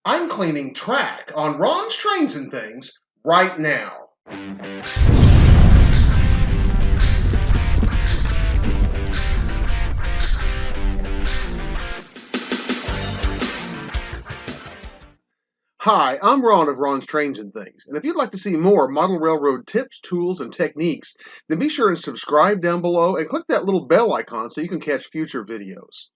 I'm cleaning track on Ron's Trains and Things right now. Hi, I'm Ron of Ron's Trains and Things, and if you'd like to see more model railroad tips, tools, and techniques, then be sure and subscribe down below and click that little bell icon so you can catch future videos.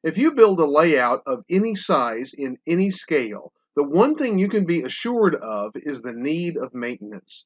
If you build a layout of any size in any scale, the one thing you can be assured of is the need of maintenance.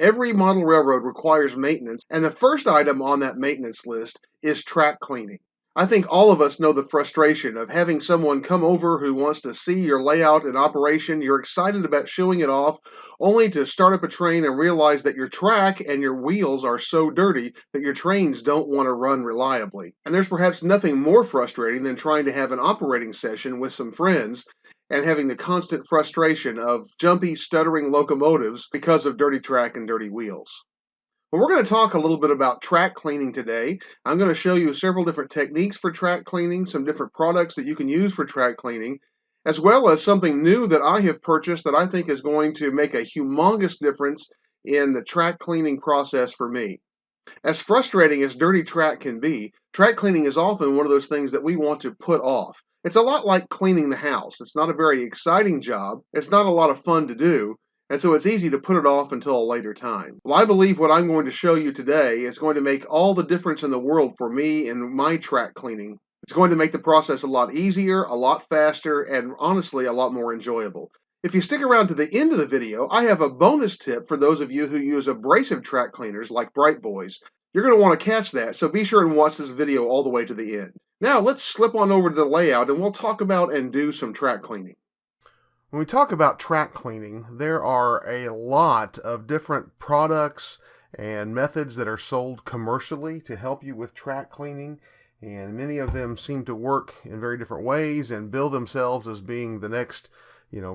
Every model railroad requires maintenance, and the first item on that maintenance list is track cleaning. I think all of us know the frustration of having someone come over who wants to see your layout in operation. You're excited about showing it off, only to start up a train and realize that your track and your wheels are so dirty that your trains don't want to run reliably. And there's perhaps nothing more frustrating than trying to have an operating session with some friends and having the constant frustration of jumpy, stuttering locomotives because of dirty track and dirty wheels. Well, we're going to talk a little bit about track cleaning today. I'm going to show you several different techniques for track cleaning, some different products that you can use for track cleaning, as well as something new that I have purchased that I think is going to make a humongous difference in the track cleaning process for me. As frustrating as dirty track can be, track cleaning is often one of those things that we want to put off. It's a lot like cleaning the house. It's not a very exciting job. It's not a lot of fun to do. And so it's easy to put it off until a later time. Well, I believe what I'm going to show you today is going to make all the difference in the world for me in my track cleaning. It's going to make the process a lot easier, a lot faster, and honestly, a lot more enjoyable. If you stick around to the end of the video, I have a bonus tip for those of you who use abrasive track cleaners like Bright Boys. You're going to want to catch that, so be sure and watch this video all the way to the end. Now, let's slip on over to the layout and we'll talk about and do some track cleaning. When we talk about track cleaning, there are a lot of different products and methods that are sold commercially to help you with track cleaning, and many of them seem to work in very different ways and bill themselves as being the next,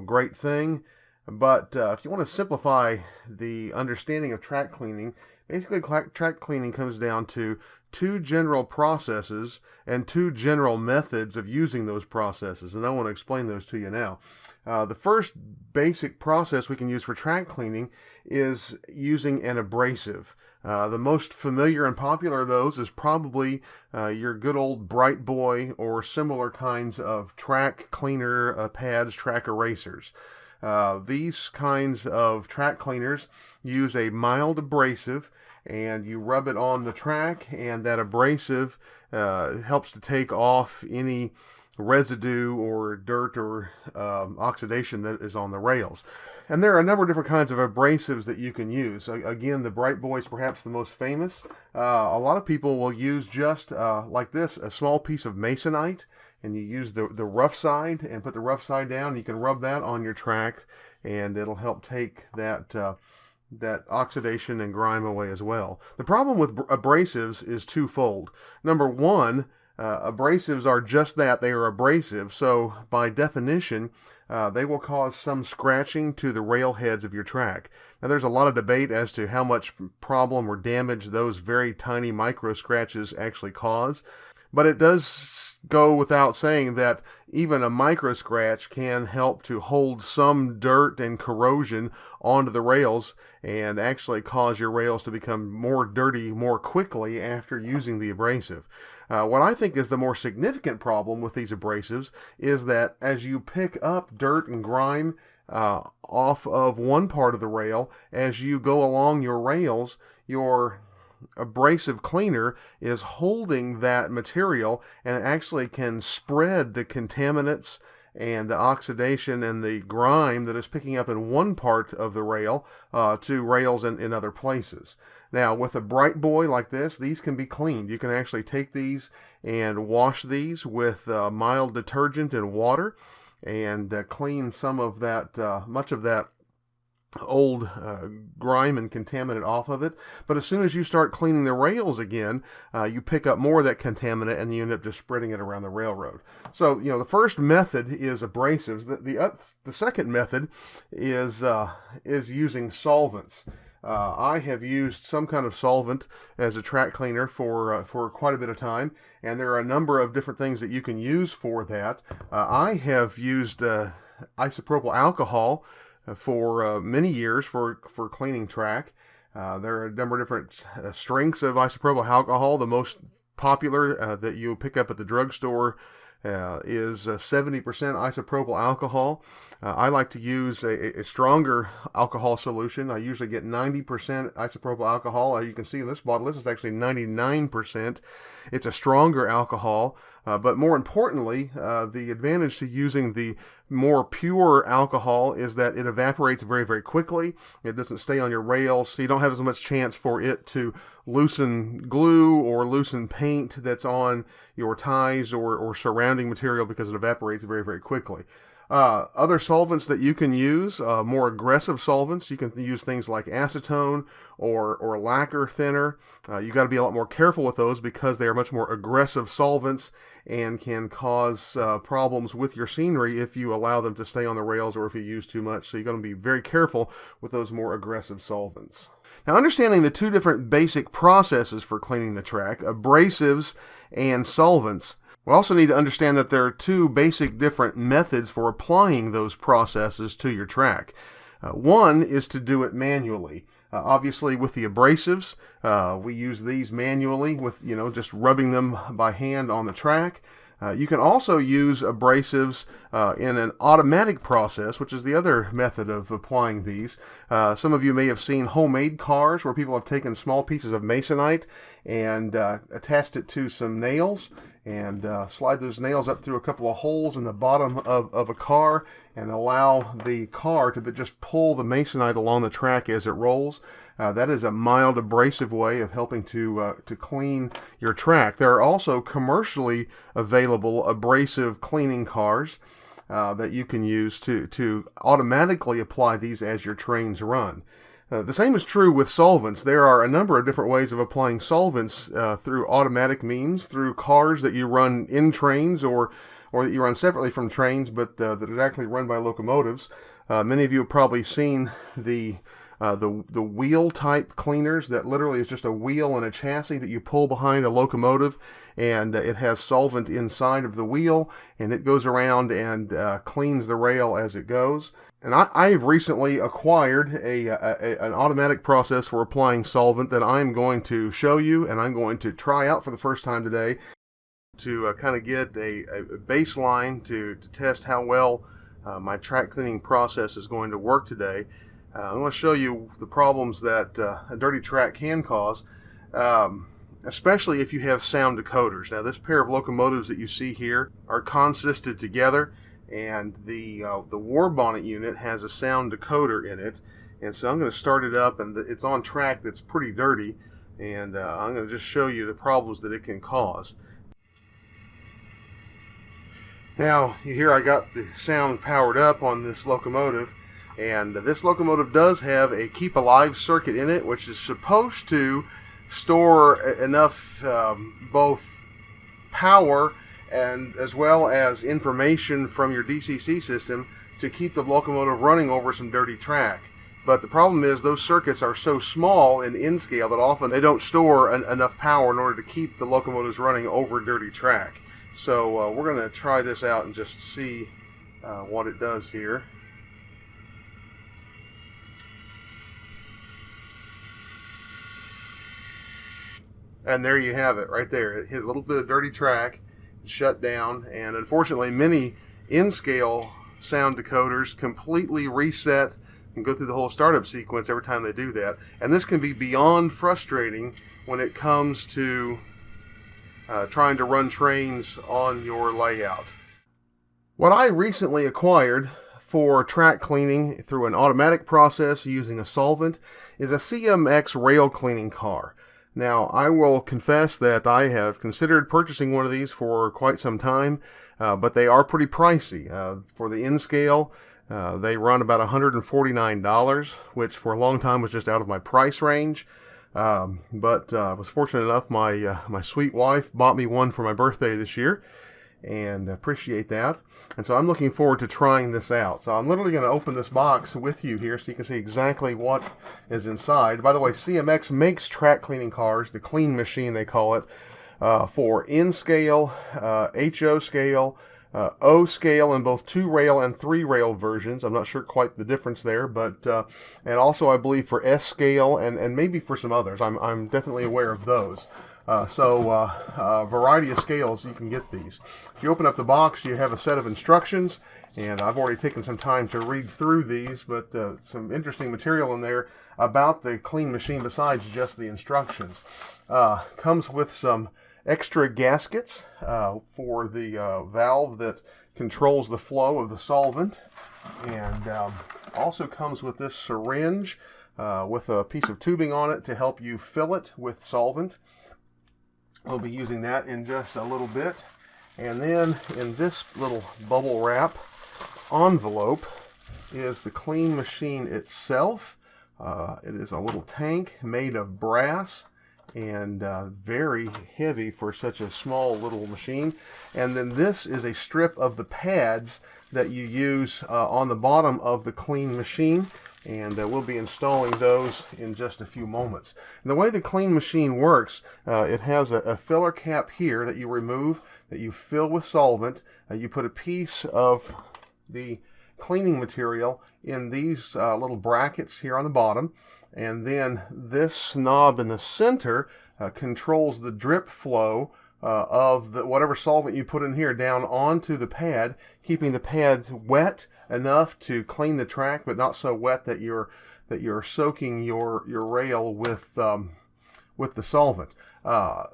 great thing. But if you want to simplify the understanding of track cleaning, basically track cleaning comes down to two general processes and two general methods of using those processes, and I want to explain those to you now. The first basic process we can use for track cleaning is using an abrasive. The most familiar and popular of those is probably your good old Bright Boy or similar kinds of track cleaner pads, track erasers. These kinds of track cleaners use a mild abrasive, and you rub it on the track, and that abrasive helps to take off any residue or dirt or oxidation that is on the rails. And there are a number of different kinds of abrasives that you can use. Again, the Bright Boy is perhaps the most famous. A lot of people will use just like this, a small piece of masonite, and you use the rough side and put the rough side down. You can rub that on your track, and it'll help take that oxidation and grime away as well. The problem with abrasives is twofold. Number one, abrasives are just that, they are abrasive, so by definition they will cause some scratching to the rail heads of your track. Now there's a lot of debate as to how much problem or damage those very tiny micro scratches actually cause, but it does go without saying that even a micro scratch can help to hold some dirt and corrosion onto the rails and actually cause your rails to become more dirty more quickly after using the abrasive. What I think is the more significant problem with these abrasives is that as you pick up dirt and grime off of one part of the rail, as you go along your rails, your abrasive cleaner is holding that material and actually can spread the contaminants and the oxidation and the grime that is picking up in one part of the rail to rails in other places. Now, with a Bright Boy like this, these can be cleaned. You can actually take these and wash these with mild detergent and water and clean some of that, much of that old grime and contaminant off of it. But as soon as you start cleaning the rails again, you pick up more of that contaminant and you end up just spreading it around the railroad. So, the first method is abrasives. The second method is using solvents. I have used some kind of solvent as a track cleaner for quite a bit of time, and there are a number of different things that you can use for that. I have used isopropyl alcohol for many years for cleaning track. There are a number of different strengths of isopropyl alcohol. The most popular that you pick up at the drugstore is 70% isopropyl alcohol. I like to use a stronger alcohol solution. I usually get 90% isopropyl alcohol. You can see in this bottle, this is actually 99%. It's a stronger alcohol, but more importantly, the advantage to using the more pure alcohol is that it evaporates very, very quickly. It doesn't stay on your rails, so you don't have as much chance for it to loosen glue or loosen paint that's on your ties or surrounding material, because it evaporates very, very quickly. Other solvents that you can use, more aggressive solvents, you can use things like acetone or lacquer thinner. You got to be a lot more careful with those because they are much more aggressive solvents and can cause problems with your scenery if you allow them to stay on the rails or if you use too much. So you're going to be very careful with those more aggressive solvents. Now, understanding the two different basic processes for cleaning the track, abrasives and solvents, we also need to understand that there are two basic different methods for applying those processes to your track. One is to do it manually. Obviously, with the abrasives, we use these manually with, just rubbing them by hand on the track. You can also use abrasives in an automatic process, which is the other method of applying these. Some of you may have seen homemade cars where people have taken small pieces of masonite and attached it to some nails and slide those nails up through a couple of holes in the bottom of a car and allow the car to just pull the masonite along the track as it rolls. That is a mild abrasive way of helping to clean your track. There are also commercially available abrasive cleaning cars that you can use to automatically apply these as your trains run. The same is true with solvents. There are a number of different ways of applying solvents through automatic means, through cars that you run in trains or that you run separately from trains, but that are actually run by locomotives. Many of you have probably seen the wheel type cleaners that literally is just a wheel and a chassis that you pull behind a locomotive, and it has solvent inside of the wheel, and it goes around and cleans the rail as it goes. And I've recently acquired an automatic process for applying solvent that I'm going to show you, and I'm going to try out for the first time today to kind of get a baseline to test how well my track cleaning process is going to work today. I'm going to show you the problems that a dirty track can cause, especially if you have sound decoders. Now, this pair of locomotives that you see here are consisted together, and the war bonnet unit has a sound decoder in it. And so I'm going to start it up, and it's on track that's pretty dirty, and I'm going to just show you the problems that it can cause. Now, you hear I got the sound powered up on this locomotive, and this locomotive does have a keep alive circuit in it, which is supposed to store enough both power and as well as information from your DCC system to keep the locomotive running over some dirty track. But the problem is those circuits are so small in scale that often they don't store enough power in order to keep the locomotives running over dirty track. So we're going to try this out and just see what it does here. And there you have it right there. It hit a little bit of dirty track, shut down, and unfortunately many in-scale sound decoders completely reset and go through the whole startup sequence every time they do that. And this can be beyond frustrating when it comes to trying to run trains on your layout. What I recently acquired for track cleaning through an automatic process using a solvent is a CMX Rail Cleaning Car. Now, I will confess that I have considered purchasing one of these for quite some time, but they are pretty pricey. For the in-scale, they run about $149, which for a long time was just out of my price range. But I was fortunate enough, my sweet wife bought me one for my birthday this year, and appreciate that. And so I'm looking forward to trying this out. So I'm literally going to open this box with you here so you can see exactly what is inside. By the way, CMX makes track cleaning cars, the Clean Machine they call it, for in-scale, HO scale, O scale in both 2-rail and 3-rail versions. I'm not sure quite the difference there, but and also I believe for S scale and maybe for some others. I'm definitely aware of those. Variety of scales you can get these. If you open up the box, you have a set of instructions, and I've already taken some time to read through these, but some interesting material in there about the Clean Machine besides just the instructions. Comes with some extra gaskets for the valve that controls the flow of the solvent, and also comes with this syringe with a piece of tubing on it to help you fill it with solvent. We'll be using that in just a little bit. And then in this little bubble wrap envelope is the Clean Machine itself. It is a little tank made of brass and very heavy for such a small little machine. And then this is a strip of the pads that you use on the bottom of the Clean Machine, and we'll be installing those in just a few moments. And the way the Clean Machine works, it has a filler cap here that you remove, that you fill with solvent. You put a piece of the cleaning material in these little brackets here on the bottom, and then this knob in the center controls the drip flow of whatever solvent you put in here down onto the pad, keeping the pad wet enough to clean the track, but not so wet that you're soaking your rail with the solvent.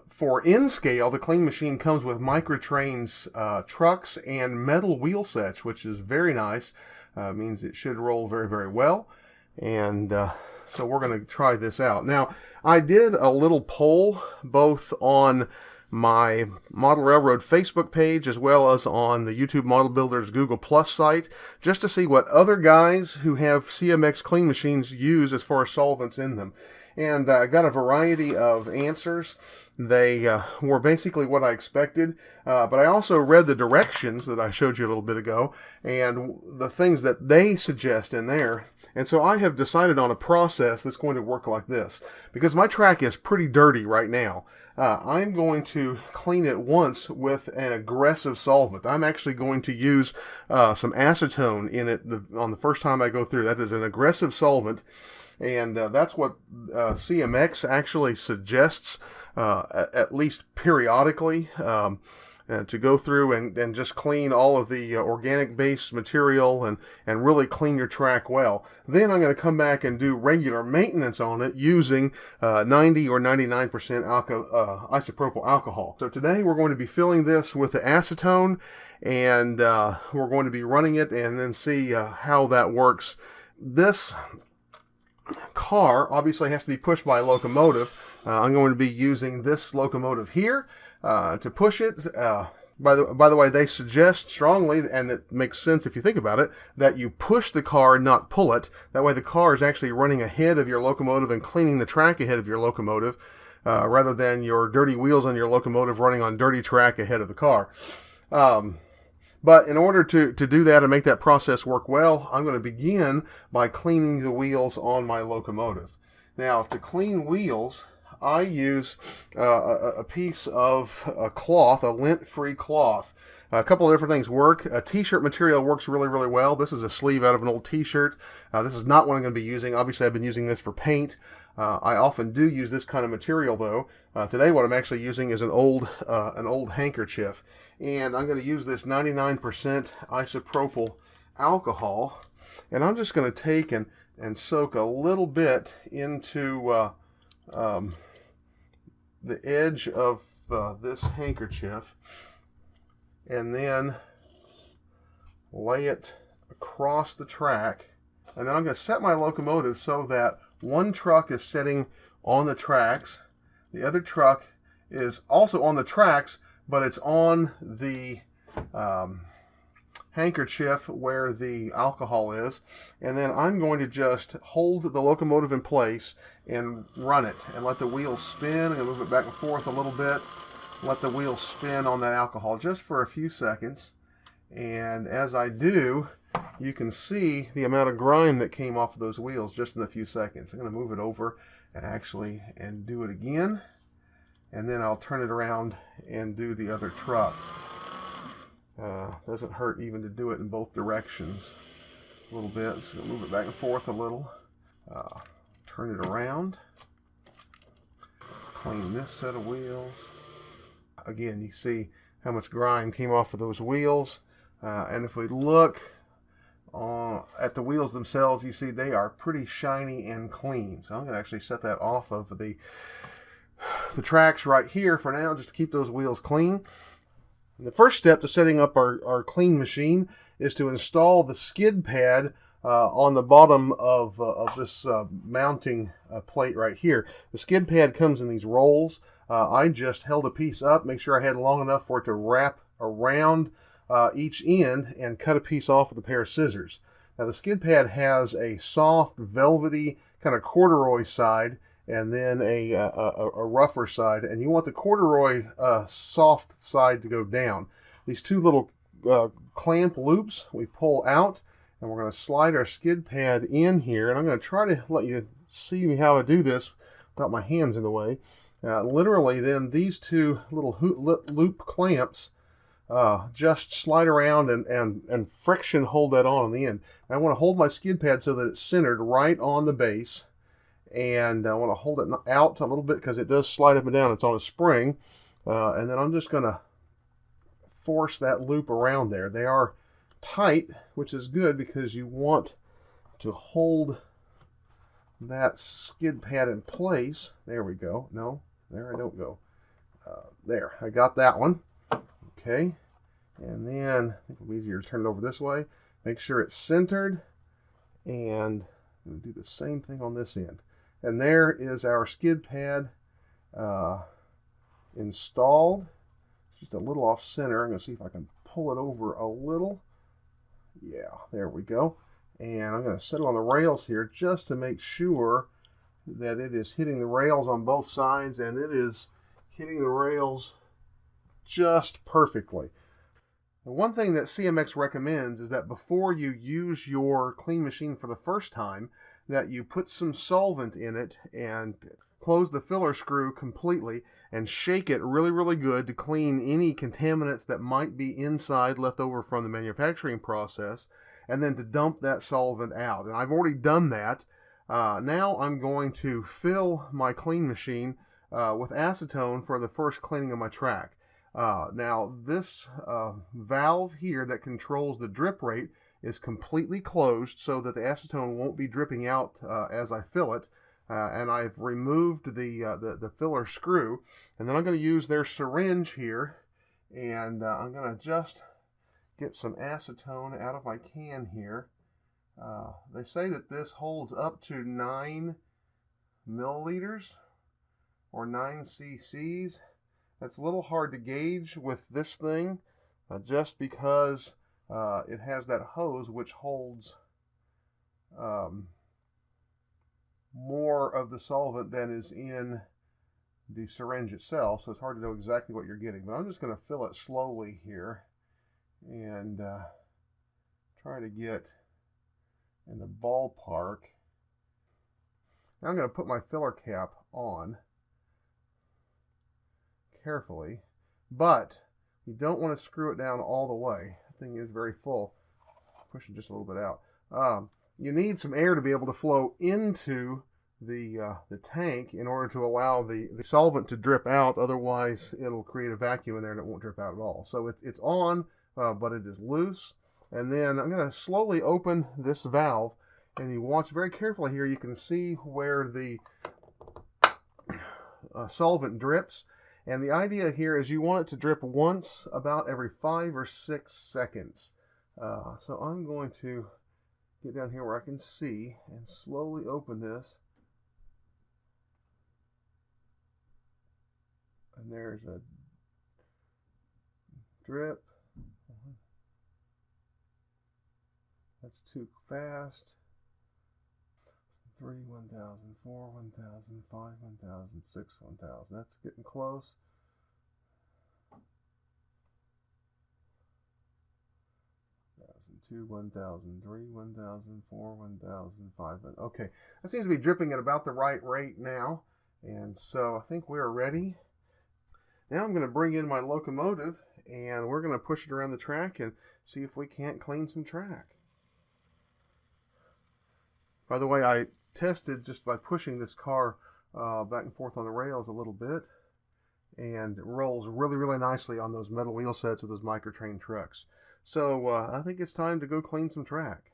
For N scale, the Clean Machine comes with Microtrain's trucks and metal wheel sets, which is very nice. Means it should roll very, very well. And so we're going to try this out. Now, I did a little poll both on my Model Railroad Facebook page as well as on the YouTube Model Builders Google Plus site, just to see what other guys who have CMX Clean Machines use as far as solvents in them. And I got a variety of answers. They were basically what I expected, but I also read the directions that I showed you a little bit ago and the things that they suggest in there. And so I have decided on a process that's going to work like this. Because my track is pretty dirty right now, I'm going to clean it once with an aggressive solvent. I'm actually going to use some acetone in it on the first time I go through. That is an aggressive solvent. And that's what CMX actually suggests, at least periodically, to go through and just clean all of the organic-based material and really clean your track well. Then I'm going to come back and do regular maintenance on it using 90 or 99% isopropyl alcohol. So today we're going to be filling this with the acetone, and we're going to be running it and then see how that works. This car obviously has to be pushed by a locomotive. I'm going to be using this locomotive here to push it. By the way, they suggest strongly, and it makes sense if you think about it, that you push the car, not pull it. That way the car is actually running ahead of your locomotive and cleaning the track ahead of your locomotive, rather than your dirty wheels on your locomotive running on dirty track ahead of the car. But in order to do that and make that process work well, I'm going to begin by cleaning the wheels on my locomotive. Now, to clean wheels, I use a piece of cloth, a lint-free cloth. A couple of different things work. T-shirt material works really, really well. This is a sleeve out of an old T-shirt. This is not what I'm going to be using. Obviously, I've been using this for paint. I often do use this kind of material, though. Today, what I'm actually using is an old handkerchief. And I'm going to use this 99% isopropyl alcohol. And I'm just going to take and soak a little bit into the edge of this handkerchief, and then lay it across the track. And then I'm going to set my locomotive so that one truck is sitting on the tracks, the other truck is also on the tracks, but it's on the handkerchief where the alcohol is. And then I'm going to just hold the locomotive in place and run it and let the wheels spin. I'm going to move it back and forth a little bit, let the wheels spin on that alcohol just for a few seconds. And as I do, you can see the amount of grime that came off of those wheels just in a few seconds. I'm going to move it over and do it again. And then I'll turn it around and do the other truck. Doesn't hurt even to do it in both directions a little bit. So move it back and forth a little. Turn it around. Clean this set of wheels. Again, you see how much grime came off of those wheels. And if we look at the wheels themselves, you see they are pretty shiny and clean. So I'm going to actually set that off of the tracks right here for now, just to keep those wheels clean. The first step to setting up our clean machine is to install the skid pad on the bottom of this mounting plate right here. The skid pad comes in these rolls. I just held a piece up, make sure I had long enough for it to wrap around each end and cut a piece off with a pair of scissors. Now the skid pad has a soft, velvety, kind of corduroy side, and then a rougher side, and you want the corduroy soft side to go down. These two little clamp loops we pull out, and we're going to slide our skid pad in here, and I'm going to try to let you see how I do this without my hands in the way. Literally then these two little loop clamps just slide around and friction hold that on the end. I want to hold my skid pad so that it's centered right on the base, and I want to hold it out a little bit because it does slide up and down. It's on a spring, and then I'm just going to force that loop around there. They are tight, which is good because you want to hold that skid pad in place. There we go. No, there I don't go. There, I got that one. Okay, and then I think it'll be easier to turn it over this way. Make sure it's centered, and I'm going to do the same thing on this end. And there is our skid pad installed. Just a little off center. I'm going to see if I can pull it over a little. Yeah, there we go. And I'm going to set it on the rails here just to make sure that it is hitting the rails on both sides, and it is hitting the rails just perfectly. The one thing that CMX recommends is that before you use your clean machine for the first time, that you put some solvent in it and close the filler screw completely and shake it really, really good to clean any contaminants that might be inside left over from the manufacturing process, and then to dump that solvent out. And I've already done that. Now I'm going to fill my clean machine with acetone for the first cleaning of my track. Now this valve here that controls the drip rate is completely closed so that the acetone won't be dripping out as I fill it. And I've removed the filler screw, and then I'm going to use their syringe here, and I'm going to just get some acetone out of my can here. They say that this holds up to 9 milliliters or 9 cc's. That's a little hard to gauge with this thing, just because it has that hose which holds more of the solvent than is in the syringe itself, so it's hard to know exactly what you're getting. But I'm just going to fill it slowly here and try to get in the ballpark. Now I'm going to put my filler cap on carefully, but you don't want to screw it down all the way. The thing is very full. Push it just a little bit out. You need some air to be able to flow into the tank in order to allow the solvent to drip out. Otherwise, it'll create a vacuum in there and it won't drip out at all. So it's on, but it is loose. And then I'm going to slowly open this valve, and you watch very carefully here. You can see where the solvent drips. And the idea here is you want it to drip once about every 5 or 6 seconds. So I'm going to get down here where I can see and slowly open this. And there's a drip. That's too fast. 3, 1,000, 4, 1,000, 5, 1,000, 6, 1,000. That's getting close. Two, 1,000, 3, 1,000, 4, 1,000, 5. Okay, that seems to be dripping at about the right rate now, and so I think we're ready. Now I'm going to bring in my locomotive and we're going to push it around the track and see if we can't clean some track. By the way, I tested just by pushing this car back and forth on the rails a little bit, and it rolls really, really nicely on those metal wheel sets with those microtrain trucks. So I think it's time to go clean some track.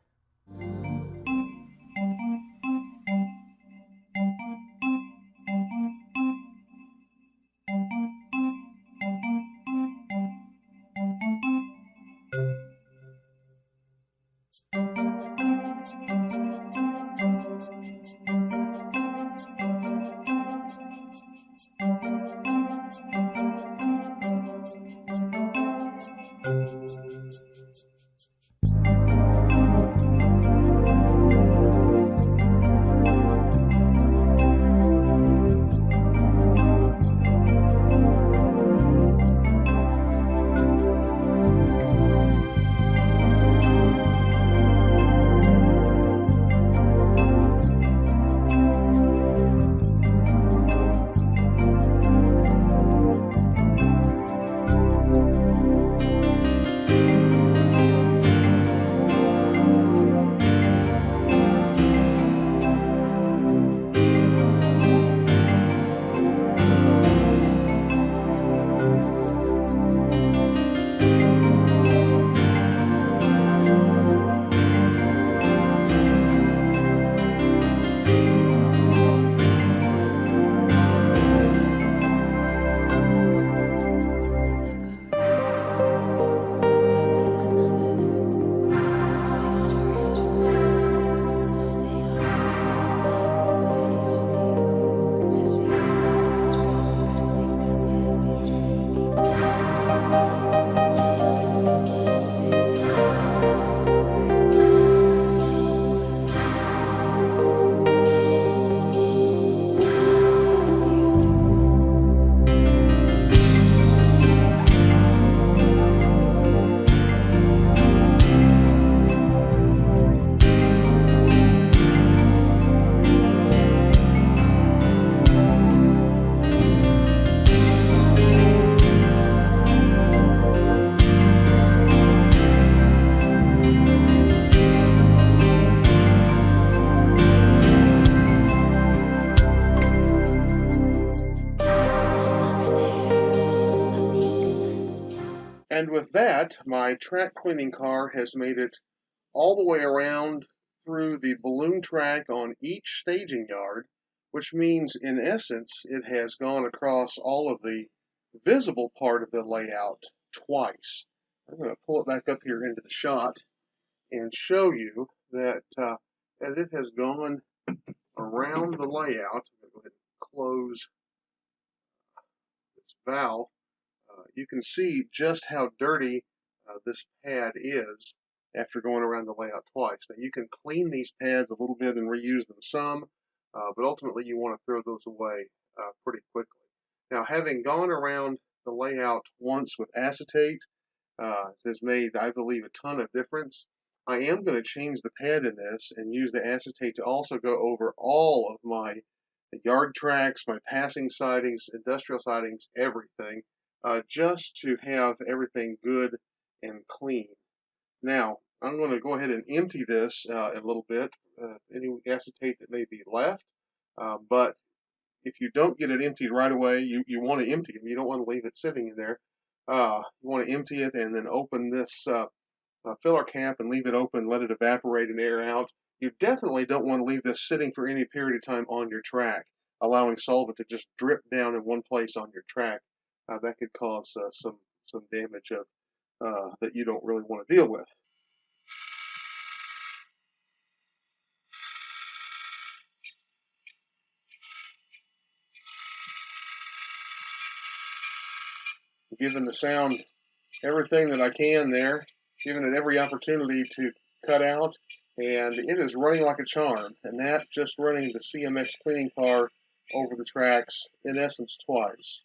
And with that, my track cleaning car has made it all the way around through the balloon track on each staging yard, which means in essence it has gone across all of the visible part of the layout twice. I'm going to pull it back up here into the shot and show you that as it has gone around the layout, I'm going to go ahead and close this valve. You can see just how dirty this pad is after going around the layout twice. Now you can clean these pads a little bit and reuse them some, but ultimately you want to throw those away pretty quickly. Now, having gone around the layout once with acetate, has made, I believe, a ton of difference. I am going to change the pad in this and use the acetate to also go over all of my yard tracks, my passing sidings, industrial sidings, everything, just to have everything good and clean. Now, I'm going to go ahead and empty this a little bit, any acetate that may be left, but if you don't get it emptied right away, you want to empty it. You don't want to leave it sitting in there. You want to empty it and then open this filler cap and leave it open, let it evaporate and air out. You definitely don't want to leave this sitting for any period of time on your track, allowing solvent to just drip down in one place on your track. That could cause some damage that you don't really want to deal with. Giving the sound everything that I can there, giving it every opportunity to cut out, and it is running like a charm. And that just running the CMX cleaning car over the tracks, in essence, twice.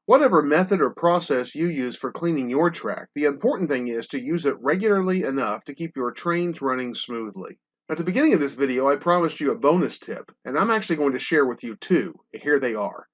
Whatever method or process you use for cleaning your track, the important thing is to use it regularly enough to keep your trains running smoothly. At the beginning of this video, I promised you a bonus tip, and I'm actually going to share with you two. Here they are.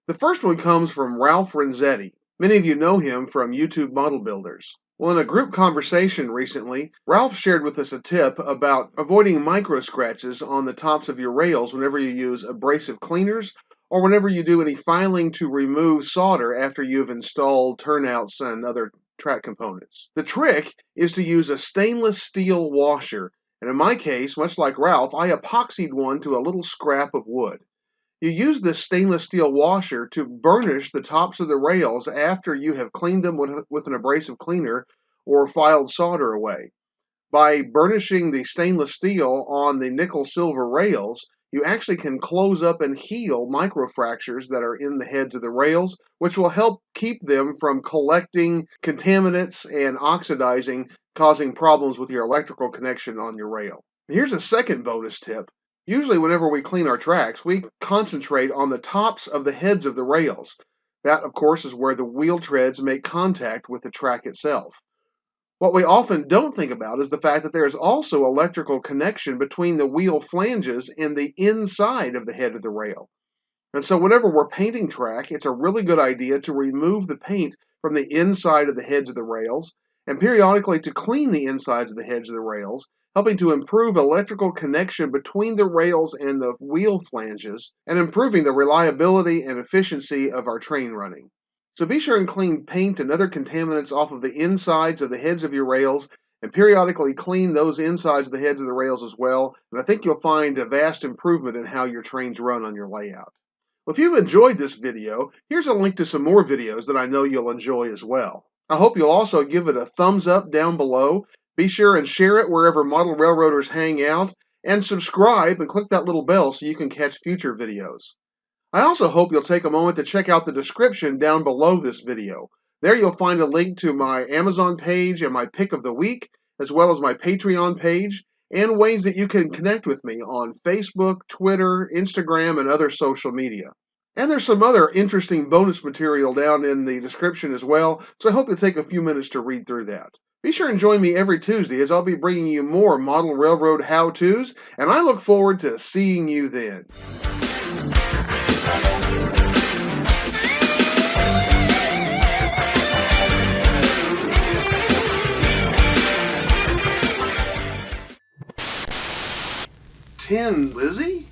The first one comes from Ralph Renzetti. Many of you know him from YouTube Model Builders. Well, in a group conversation recently, Ralph shared with us a tip about avoiding micro scratches on the tops of your rails whenever you use abrasive cleaners or whenever you do any filing to remove solder after you've installed turnouts and other track components. The trick is to use a stainless steel washer, and in my case, much like Ralph, I epoxied one to a little scrap of wood. You use this stainless steel washer to burnish the tops of the rails after you have cleaned them with an abrasive cleaner or filed solder away. By burnishing the stainless steel on the nickel-silver rails, you actually can close up and heal microfractures that are in the heads of the rails, which will help keep them from collecting contaminants and oxidizing, causing problems with your electrical connection on your rail. Here's a second bonus tip. Usually whenever we clean our tracks, we concentrate on the tops of the heads of the rails. That, of course, is where the wheel treads make contact with the track itself. What we often don't think about is the fact that there is also electrical connection between the wheel flanges and the inside of the head of the rail. And so whenever we're painting track, it's a really good idea to remove the paint from the inside of the heads of the rails and periodically to clean the insides of the heads of the rails, helping to improve electrical connection between the rails and the wheel flanges and improving the reliability and efficiency of our train running. So be sure and clean paint and other contaminants off of the insides of the heads of your rails and periodically clean those insides of the heads of the rails as well. And I think you'll find a vast improvement in how your trains run on your layout. Well, if you've enjoyed this video, here's a link to some more videos that I know you'll enjoy as well. I hope you'll also give it a thumbs up down below. Be sure and share it wherever model railroaders hang out, and subscribe and click that little bell so you can catch future videos. I also hope you'll take a moment to check out the description down below this video. There you'll find a link to my Amazon page and my pick of the week, as well as my Patreon page, and ways that you can connect with me on Facebook, Twitter, Instagram, and other social media. And there's some other interesting bonus material down in the description as well, so I hope you'll take a few minutes to read through that. Be sure and join me every Tuesday as I'll be bringing you more model railroad how-tos, and I look forward to seeing you then. Lizzie?